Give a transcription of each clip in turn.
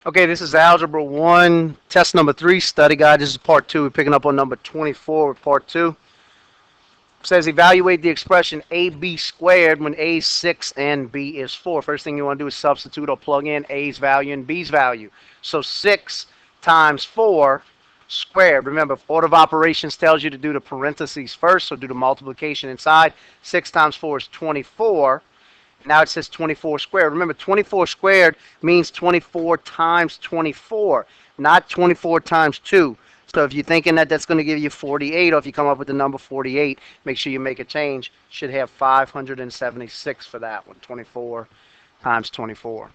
Okay, this is Algebra 1, test number 3, study guide. This is part 2. We're picking up on number 24 with part 2. It says evaluate the expression AB squared when A is 6 and B is 4. First thing you want to do is substitute or plug in A's value and B's value. So 6 times 4 squared. Remember, order of operations tells you to do the parentheses first, so do the multiplication inside. 6 times 4 is 24. Now it says 24 squared. Remember, 24 squared means 24 times 24, not 24 times 2. So if you're thinking that that's going to give you 48, or if you come up with the number 48, make sure you make a change. Should have 576 for that one. 24 times 24.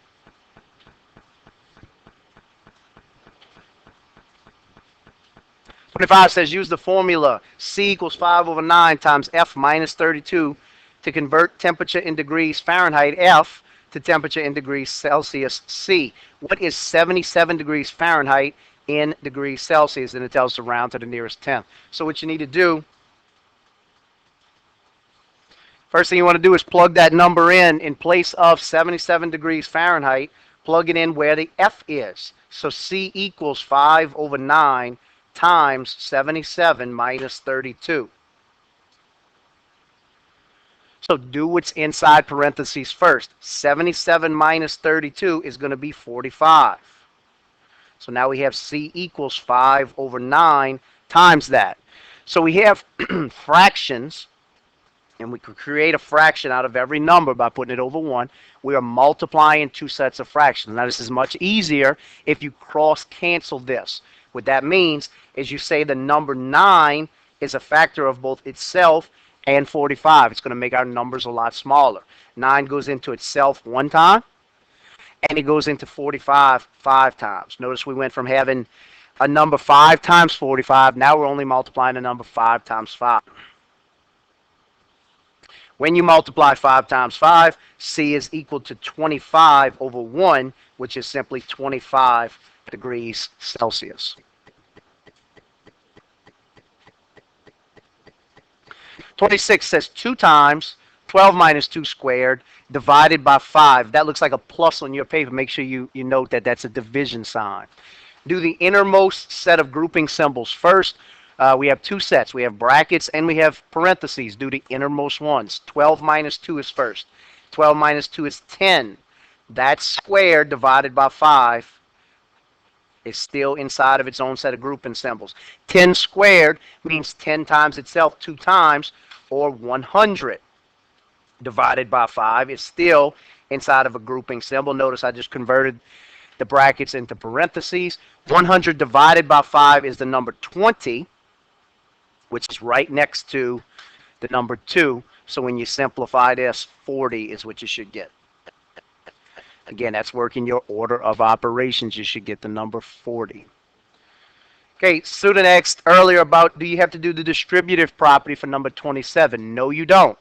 25 says use the formula C equals 5 over 9 times F minus 32 to convert temperature in degrees Fahrenheit F to temperature in degrees Celsius C. What is 77 degrees Fahrenheit in degrees Celsius? And it tells us to round to the nearest tenth. So what you need to do, first thing you want to do is plug that number in place of 77 degrees Fahrenheit. Plug it in where the F is. So C equals 5 over 9 times 77 minus 32. So do what's inside parentheses first. 77 minus 32 is going to be 45. So now we have C equals 5 over 9 times that. So we have fractions, and we could create a fraction out of every number by putting it over 1. We are multiplying two sets of fractions. Now this is much easier if you cross-cancel this. What that means is you say the number 9 is a factor of both itself and 45. It's going to make our numbers a lot smaller. 9 goes into itself 1 time, and it goes into 45 5 times. Notice we went from having a number 5 times 45. Now we're only multiplying a number 5 times 5. When you multiply 5 times 5, C is equal to 25 over 1, which is simply 25 degrees Celsius. 26 says 2 times 12 minus 2 squared divided by 5. That looks like a plus on your paper. Make sure you note that that's a division sign. Do the innermost set of grouping symbols first. We have two sets. We have brackets and we have parentheses. Do the innermost ones. 12 minus 2 is first. 12 minus 2 is 10. That squared divided by 5 is still inside of its own set of grouping symbols. 10 squared means 10 times itself 2 times, or 100 divided by 5 is still inside of a grouping symbol. Notice I just converted the brackets into parentheses. 100 divided by 5 is the number 20, which is right next to the number 2. So when you simplify this, 40 is what you should get. Again, that's working your order of operations. You should get the number 40. Okay, student asked earlier about, do you have to do the distributive property for number 27? No, you don't.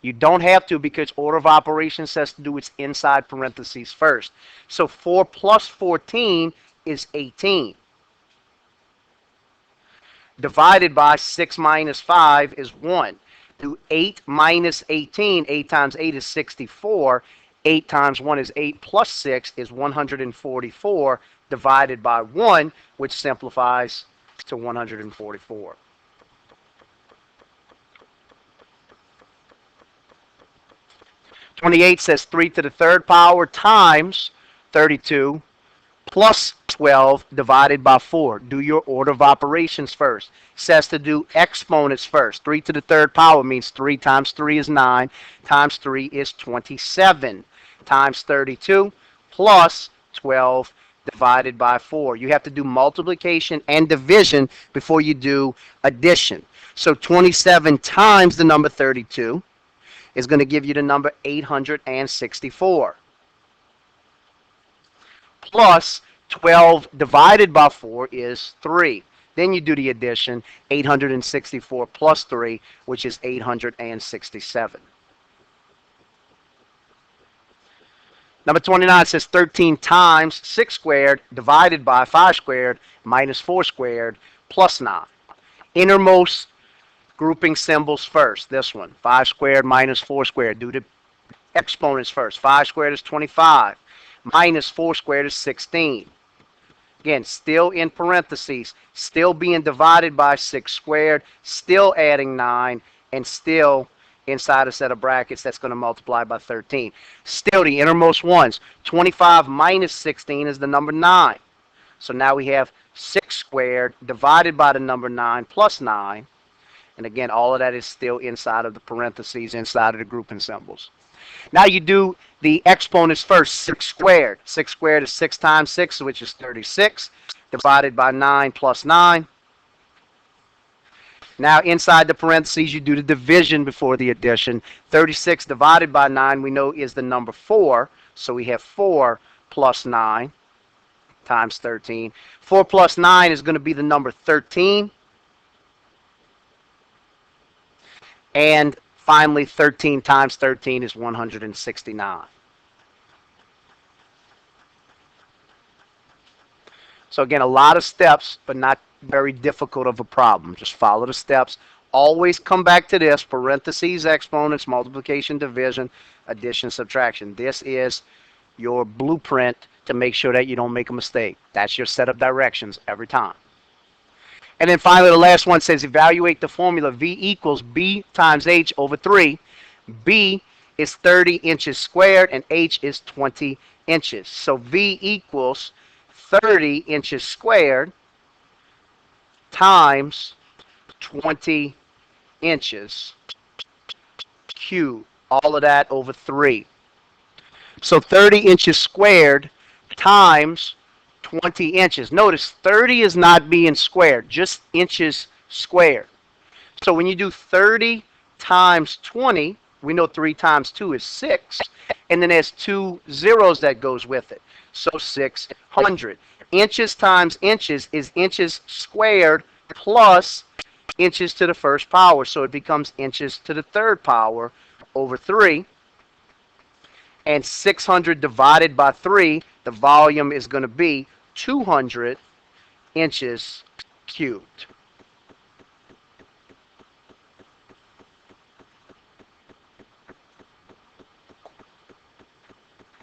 You don't have to, because order of operations says to do its inside parentheses first. So 4 plus 14 is 18. Divided by 6 minus 5 is 1. Do 8 minus 18. 8 times 8 is 64. 8 times 1 is 8 plus 6 is 144 divided by 1, which simplifies to 144. '28 says 3 to the third power times 32 plus 12 divided by 4. Do your order of operations first. It says to do exponents first. 3 to the third power means 3 times 3 is 9, times 3 is 27, times 32 plus 12 divided by 4. You have to do multiplication and division before you do addition. So 27 times the number 32 is going to give you the number 864. Plus 12 divided by 4 is 3. Then you do the addition, 864 plus 3, which is 867. Number 29 says 13 times 6 squared divided by 5 squared minus 4 squared plus 9. Innermost grouping symbols first. This one, 5 squared minus 4 squared. Do the exponents first. 5 squared is 25. Minus 4 squared is 16. Again, still in parentheses, still being divided by 6 squared, still adding 9, and still inside a set of brackets that's going to multiply by 13. Still the innermost ones. 25 minus 16 is the number 9. So now we have 6 squared divided by the number 9 plus 9. And again, all of that is still inside of the parentheses, inside of the grouping symbols. Now you do the exponents first. 6 squared. 6 squared is 6 times 6, which is 36, divided by 9 plus 9. Now inside the parentheses, you do the division before the addition. 36 divided by 9, we know, is the number 4. So we have 4 plus 9 times 13. 4 plus 9 is going to be the number 13. And finally, 13 times 13 is 169. So again, a lot of steps, but not very difficult of a problem. Just follow the steps. Always come back to this: parentheses, exponents, multiplication, division, addition, subtraction. This is your blueprint to make sure that you don't make a mistake. That's your set of directions every time. And then finally, the last one says evaluate the formula. V equals B times H over 3. B is 30 inches squared and H is 20 inches. So V equals 30 inches squared times 20 inches cubed. All of that over 3. So 30 inches squared times 20 inches. Notice 30 is not being squared, just inches squared. So when you do 30 times 20, we know 3 times 2 is 6, and then there's 2 zeros that goes with it. So 600. Inches times inches is inches squared plus inches to the first power. So it becomes inches to the third power over 3. And 600 divided by 3, the volume is going to be 200 inches cubed.